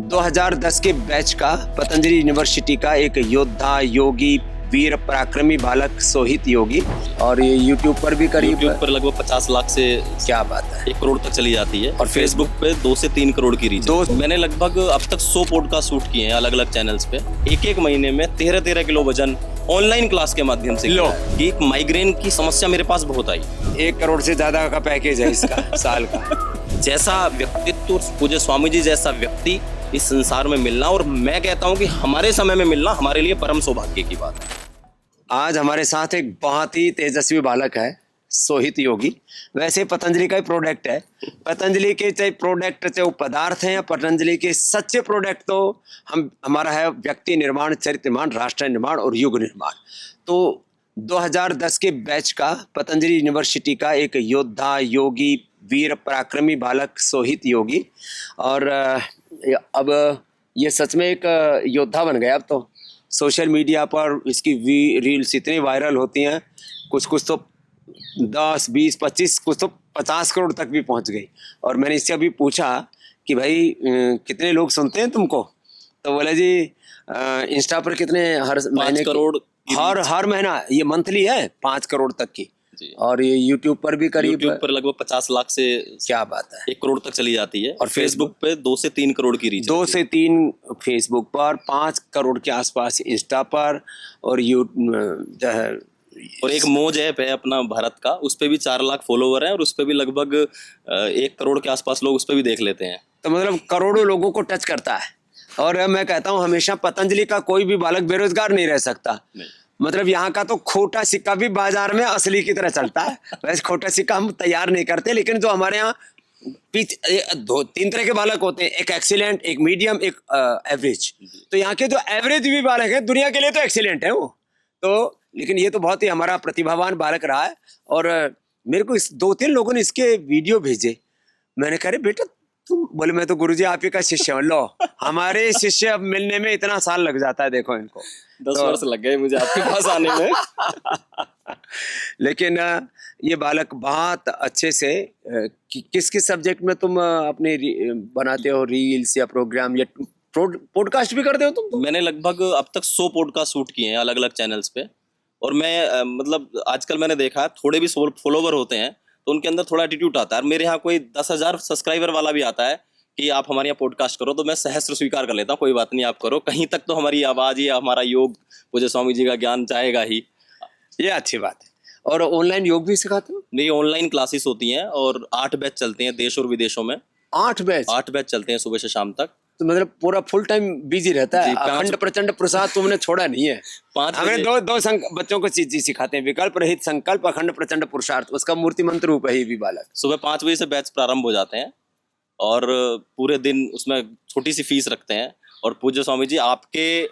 2010 के बैच का पतंजलि यूनिवर्सिटी का एक योद्धा, योगी, वीर पराक्रमी बालक सोहित योगी, और ये यूट्यूब पर भी करीब यूट्यूब पर लगभग 50 लाख से क्या बात है 1 करोड़ तक चली जाती है, और फेसबुक पे 2 से 3 करोड़ की रीच। दो- मैंने लगभग अब तक 100 पॉडकास्ट शूट किए हैं अलग अलग चैनल्स पे। एक महीने में 13-13 किलो वजन ऑनलाइन क्लास के माध्यम से लो। किया है। कि एक माइग्रेन की समस्या मेरे पास बहुत आई। 1 करोड़ से ज्यादा का पैकेज है इसका साल का। जैसा व्यक्तित्व, पूज्य स्वामी जी जैसा व्यक्ति इस संसार में मिलना, और मैं कहता हूँ कि हमारे समय में मिलना हमारे लिए परम सौभाग्य की बात है। आज हमारे साथ एक बहुत ही तेजस्वी बालक है, सोहित योगी। वैसे पतंजलि का ही प्रोडक्ट है। पतंजलि के चाहे प्रोडक्ट, चाहे वो पदार्थ हैं, या पतंजलि के सच्चे प्रोडक्ट तो हमारा है व्यक्ति निर्माण, चरित्र निर्माण, राष्ट्र निर्माण और युग निर्माण। तो 2010 के बैच का पतंजलि यूनिवर्सिटी का एक योद्धा, योगी, वीर पराक्रमी बालक सोहित योगी, और अब ये सच में एक योद्धा बन गया। अब तो सोशल मीडिया पर इसकी रील्स इतनी वायरल होती हैं, कुछ कुछ तो 10, 20, 25, कुछ तो 50 करोड़ तक भी पहुंच गई। और मैंने इससे अभी पूछा कि भाई कितने लोग सुनते हैं तुमको, तो बोले जी इंस्टा पर कितने हर महीने 5 करोड़ हर महीना, ये मंथली है 5 करोड़ तक की। और ये यूट्यूब पर भी करीब यूट्यूब पर लगभग 50 लाख से क्या बात है 1 करोड़ तक चली जाती है, और फेसबुक पे 2 से 3 करोड़ की रीच। 2 से 3 फेसबुक पर, 5 करोड़ के आसपास इंस्टा पर, और जो है और एक मोज ऐप है अपना भारत का, उस पे भी 4 लाख फॉलोवर हैं, और उस पे भी लगभग 1 करोड़ के आसपास लोग उस पे भी देख लेते हैं। तो मतलब करोड़ों लोगों को टच करता है। और मैं कहता हूँ हमेशा पतंजलि का कोई भी बालक बेरोजगार नहीं रह सकता। मतलब यहाँ का तो खोटा सिक्का भी बाजार में असली की तरह चलता है। वैसे खोटा सिक्का हम तैयार नहीं करते, लेकिन जो हमारे यहाँ 2-3 तरह के बालक होते हैं, एक एक्सीलेंट, एक मीडियम, एक एवरेज। तो यहाँ के जो एवरेज भी बालक है दुनिया के लिए तो एक्सीलेंट है वो तो, लेकिन ये तो बहुत ही हमारा प्रतिभावान बालक रहा है। और मेरे को 2-3 लोगों ने इसके वीडियो भेजे। मैंने कहा बेटा तुम, बोले मैं तो गुरुजी आप ही का शिष्य हूँ। लो, हमारे शिष्य अब मिलने में इतना साल लग जाता है, देखो इनको 10 वर्ष लग गए मुझे आपके पास आने में। लेकिन ये बालक बहुत अच्छे से किस किस सब्जेक्ट में तुम अपने बनाते हो रील्स या प्रोग्राम या पॉडकास्ट भी करते हो तुम तो? मैंने लगभग अब तक 100 पॉडकास्ट शूट किए हैं अलग अलग चैनल्स पे। और मैं मतलब आजकल मैंने देखा थोड़े भी फॉलोवर होते हैं तो उनके अंदर थोड़ा एटीट्यूड आता है। मेरे यहाँ कोई 10,000 सब्सक्राइबर वाला भी आता है कि आप हमारे यहाँ पॉडकास्ट करो, तो मैं सहस्त्र स्वीकार कर लेता हूँ, कोई बात नहीं आप करो, कहीं तक तो हमारी आवाज़ या हमारा योग पूज्य स्वामी जी का ज्ञान जाएगा ही। ये अच्छी बात है। और ऑनलाइन योग भी सिखाते हो? नहीं, ऑनलाइन क्लासेस होती हैं और 8 बैच चलते हैं देश और विदेशों में। 8 बैच चलते हैं सुबह से शाम तक। तो मतलब पूरा फुल टाइम बिजी रहता है। अखंड प्रचंड प्रसाद तुमने छोड़ा नहीं है। 5 हमें दो बच्चों को चीज सिखाते हैं, विकल्प रहित संकल्प, अखंड प्रचंड पुरुषार्थ, उसका मूर्ति मंत्र रूप है ये भी बालक। सुबह 5 बजे से बैच प्रारंभ हो जाते हैं और पूरे दिन उसमें छोटी सी फीस रखते हैं। और पूज्य स्वामी जी आपके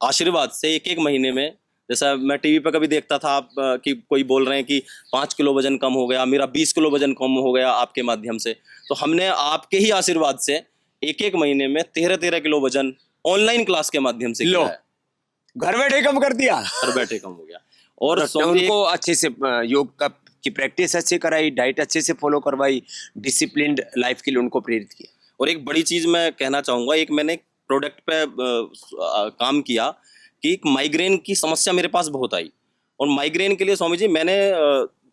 आशीर्वाद से एक महीने में, जैसा मैं टीवी पर कभी देखता था आप कि कोई बोल रहे हैं कि 5 किलो वजन कम हो गया, मेरा 20 किलो वजन कम हो गया आपके माध्यम से, तो हमने आपके ही आशीर्वाद से एक महीने में 13-13 किलो वजन ऑनलाइन क्लास के माध्यम से किया है। घर बैठे कम कर दिया, घर बैठे कम हो गया। और उनको अच्छे से योग का की प्रैक्टिस अच्छी कराई, डाइट अच्छे से फॉलो करवाई, डिसिप्लिन्ड लाइफ के लिए उनको प्रेरित किया। और एक बड़ी चीज मैं कहना चाहूंगा, एक मैंने प्रोडक्ट पे काम किया कि एक माइग्रेन की समस्या मेरे पास बहुत आई। और माइग्रेन के लिए स्वामी जी मैंने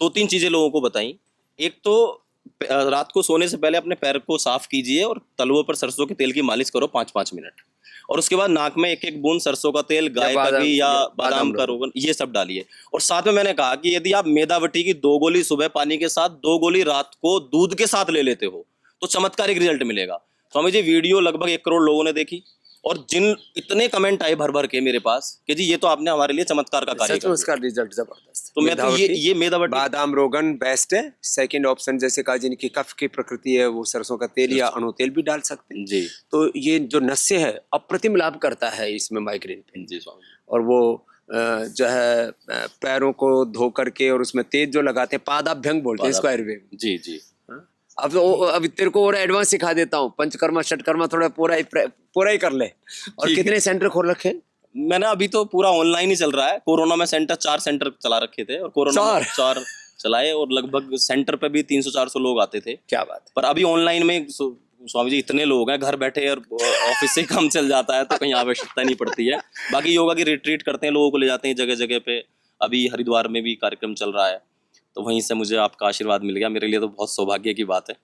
2-3 चीजें लोगों को बताई। एक तो रात को सोने से पहले अपने पैर को साफ कीजिए और तलवों पर सरसों के तेल की मालिश करो 5-5 मिनट, और उसके बाद नाक में 1-1 बूंद सरसों का तेल, गाय का घी या बादाम का रोगन, ये सब डालिए। और साथ में मैंने कहा कि यदि आप मेदावटी की 2 गोली सुबह पानी के साथ, 2 गोली रात को दूध के साथ ले लेते हो तो चमत्कारिक रिजल्ट मिलेगा। स्वामी जी वीडियो लगभग 1 करोड़ लोगों ने देखी, और जिन इतने कमेंट आए भर भर के मेरे पास कि जी ये तो आपने हमारे लिए चमत्कार का कार्य किया। उसका रिजल्ट जबरदस्त। तो मैं तो ये मेदावटी, बादाम रोगन बेस्ट है। सेकंड ऑप्शन जैसे कहा जिनकी कफ की प्रकृति है वो सरसों का तेल या अणु तेल भी डाल सकते हैं जी। तो ये जो नस्य है अप्रतिम लाभ करता है इसमें माइग्रेन पे जी स्वामी। और वो जो है पैरों को धो करके और उसमें तेज जो लगाते हैं, पादाभ्यंग बोलते हैं इसको आयुर्वेद में। जी जी। अब तेरे को और एडवांस सिखा देता हूँ, पंचकर्मा षटकर्मा थोड़ा पूरा ही कर ले। और कितने सेंटर खोल रखे? मैंने अभी तो पूरा ऑनलाइन ही चल रहा है। कोरोना में 4 सेंटर चला रखे थे, और कोरोना 4 चलाए, और लगभग सेंटर पे भी 300-400 लोग आते थे। क्या बात है। पर अभी ऑनलाइन में स्वामी जी इतने लोग हैं, घर बैठे और ऑफिस से काम चल जाता है तो कहीं आवश्यकता नहीं पड़ती है। बाकी योगा की रिट्रीट करते हैं, लोगों को ले जाते हैं जगह जगह पे। अभी हरिद्वार में भी कार्यक्रम चल रहा है, तो वहीं से मुझे आपका आशीर्वाद मिल गया। मेरे लिए तो बहुत सौभाग्य की बात है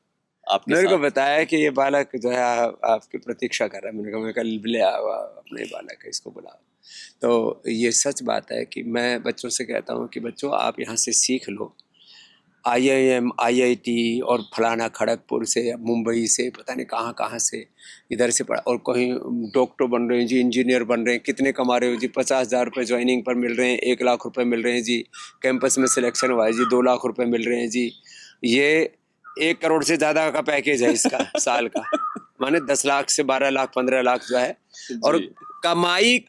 आपके मेरे को साथ। बताया कि ये बालक जो है आपकी प्रतीक्षा कर रहा है। मैंने कहा मैं कल ले आओ अपने बालक है, इसको बुलाओ। तो ये सच बात है कि मैं बच्चों से कहता हूँ कि बच्चों आप यहाँ से सीख लो। IIM IIT और फलाना खड़गपुर से, मुंबई से, पता नहीं कहाँ कहाँ से इधर से पढ़ा, और कहीं डॉक्टर बन रहे हैं जी, इंजीनियर बन रहे हैं। कितने कमा रहे हो जी? 50,000 रुपये ज्वाइनिंग पर मिल रहे हैं, 1 लाख रुपए मिल रहे हैं जी। कैंपस में सिलेक्शन हुआ है जी, 2 लाख रुपए मिल रहे हैं जी। ये 1 करोड़ से ज़्यादा का पैकेज है इसका साल का, माने 10 लाख से 12 लाख 15 लाख जो है। और जी। कमाई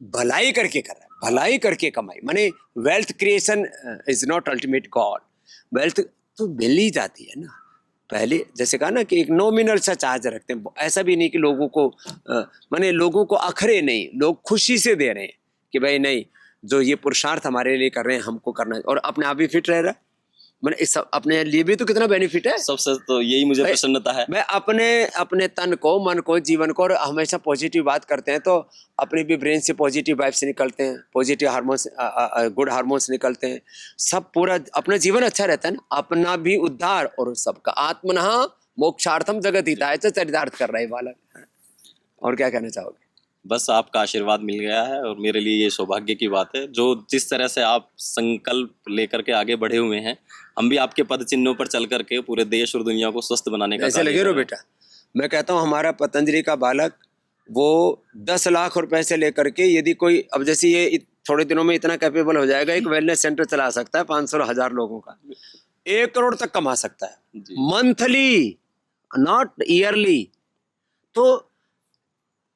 भलाई करके कर रहा है, भलाई करके कमाई। माने wealth creation is not ultimate God. Wealth तो मिल ही जाती है ना। पहले जैसे कहा ना कि एक नॉमिनल सा चार्ज रखते हैं, ऐसा भी नहीं कि लोगों को माने लोगों को अखरे नहीं, लोग खुशी से दे रहे हैं कि भाई नहीं, जो ये पुरुषार्थ हमारे लिए कर रहे हैं हमको करना है, और अपने आप भी फिट रह रहा है। मैंने इस अपने लिए भी तो कितना बेनिफिट है। सबसे तो यही मुझे भाई, प्रसन्नता है। मैं अपने तन को, मन को, जीवन को, और हमेशा पॉजिटिव बात करते हैं तो अपने भी ब्रेन से पॉजिटिव वाइब्स निकलते हैं, पॉजिटिव हार्मोन्स, गुड हार्मोन्स निकलते हैं। सब पूरा अपना जीवन अच्छा रहता है ना, अपना भी उद्धार और सबका। आत्मनः मोक्षार्थम जगत हिताय च चरितार्थ कर रहा है बालक। और क्या कहना चाहोगे? बस आपका आशीर्वाद मिल गया है और मेरे लिए ये सौभाग्य की बात है। जो जिस तरह से आप संकल्प लेकर के आगे बढ़े हुए हैं, हम भी आपके पद चिन्हों पर चल करके पूरे देश और दुनिया को स्वस्थ बनाने का ऐसे कार्य लगे कर रहो रहे हैं। बेटा। मैं कहता हूँ हमारा पतंजलि का बालक वो 10 लाख रुपए से लेकर के, यदि कोई अब जैसे ये थोड़े दिनों में इतना कैपेबल हो जाएगा, एक वेलनेस सेंटर चला सकता है 500 1000 लोगों का, 1 करोड़ तक कमा सकता है जी। Monthly, not yearly. तो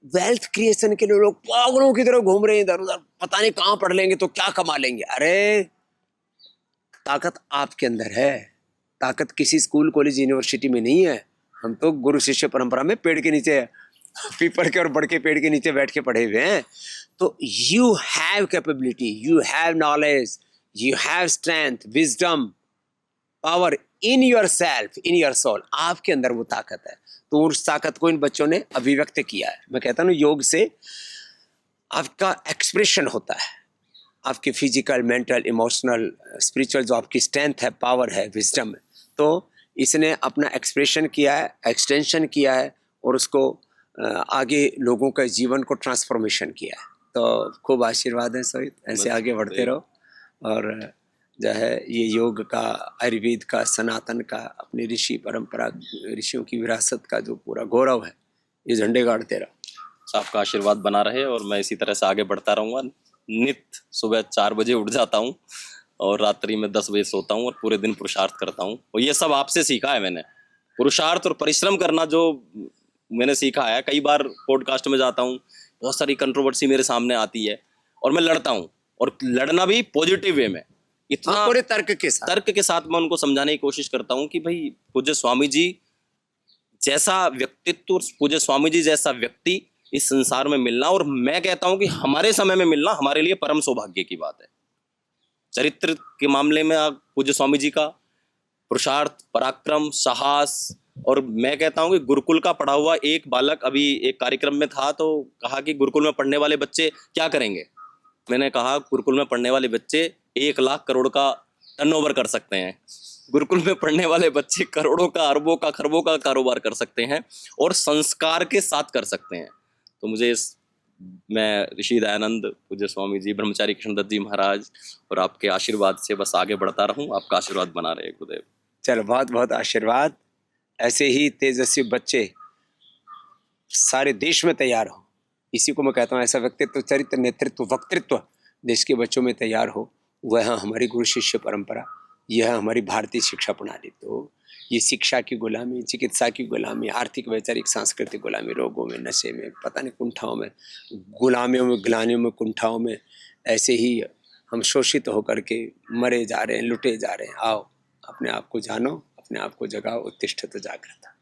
वेल्थ क्रिएशन के लिए लोग पागलों की तरह घूम रहे हैं इधर उधर, पता नहीं कहाँ पढ़ लेंगे तो क्या कमा लेंगे। अरे ताकत आपके अंदर है, ताकत किसी स्कूल कॉलेज यूनिवर्सिटी में नहीं है। हम तो गुरु शिष्य परंपरा में पेड़ के नीचे, पीपल के और बड़ के पेड़ के नीचे बैठ के पढ़े हुए हैं। तो you have capability, you have knowledge, you have strength, wisdom, power in your self, in your soul. आपके अंदर वो ताकत है। तो उस ताकत को इन बच्चों ने अभिव्यक्त किया है। मैं कहता हूँ योग से आपका एक्सप्रेशन होता है, आपकी फिजिकल, मेंटल, इमोशनल, स्पिरिचुअल जो आपकी स्ट्रेंथ है, पावर है, विजडम है, तो इसने अपना एक्सप्रेशन किया है, एक्सटेंशन किया है, और उसको आगे लोगों के जीवन को ट्रांसफॉर्मेशन किया है। तो खूब आशीर्वाद है सोहित, ऐसे बस आगे बढ़ते रहो। और जो है ये योग का, आयुर्वेद का, सनातन का, अपनी ऋषि परंपरा, ऋषियों की विरासत का जो पूरा गौरव है, ये झंडे गाड़ते रहो। आपका आशीर्वाद बना रहे और मैं इसी तरह से आगे बढ़ता रहूँगा। नित्य सुबह 4 बजे उठ जाता हूँ और रात्रि में 10 बजे सोता हूँ और पूरे दिन पुरुषार्थ करता हूँ। और ये सब आपसे सीखा है मैंने, पुरुषार्थ और परिश्रम करना जो मैंने सीखा है। कई बार पॉडकास्ट में जाता हूँ, बहुत सारी कंट्रोवर्सी मेरे सामने आती है और मैं लड़ता हूँ, और लड़ना भी पॉजिटिव वे में, इतना पूरे तर्क के साथ। तर्क के साथ मैं उनको समझाने की कोशिश करता हूँ कि भाई पूज्य स्वामी जी जैसा व्यक्तित्व, पूज्य स्वामी जी जैसा व्यक्ति इस संसार में मिलना, और मैं कहता हूं कि हमारे समय में मिलना हमारे लिए परम सौभाग्य की बात है। चरित्र के मामले में आप पूज्य स्वामी जी का पुरुषार्थ, पराक्रम, साहस, और मैं कहता हूं कि गुरुकुल का पढ़ा हुआ एक बालक, अभी एक कार्यक्रम में था तो कहा कि गुरुकुल में पढ़ने वाले बच्चे क्या करेंगे। मैंने कहा गुरुकुल में पढ़ने वाले बच्चे 1 लाख करोड़ का टर्नओवर कर सकते हैं। गुरुकुल में पढ़ने वाले बच्चे करोड़ों का, अरबों का, खरबों का कारोबार कर सकते हैं और संस्कार के साथ कर सकते हैं। तो मुझे मैं ऋषि दयानंद, पूज्य स्वामी जी, ब्रह्मचारी कृष्णदत्त जी महाराज और आपके आशीर्वाद से बस आगे बढ़ता रहूं। आपका आशीर्वाद बना रहे गुरुदेव। चलो बहुत बहुत आशीर्वाद। ऐसे ही तेजस्वी बच्चे सारे देश में तैयार हो, इसी को मैं कहता हूँ। ऐसा व्यक्तित्व, चरित्र, नेतृत्व, वक्तृत्व देश के बच्चों में तैयार हो, वह हमारी गुरु शिष्य परंपरा, यह हमारी भारतीय शिक्षा प्रणाली। तो ये शिक्षा की गुलामी, चिकित्सा की गुलामी, आर्थिक, वैचारिक, सांस्कृतिक गुलामी, रोगों में, नशे में, पता नहीं कुंठाओं में, गुलामियों में, ग्लानियों में, कुंठाओं में, ऐसे ही हम शोषित होकर के मरे जा रहे हैं, लुटे जा रहे हैं। आओ अपने आप को जानो, अपने आप को जगाओ, उत्तिष्ठत जागृत।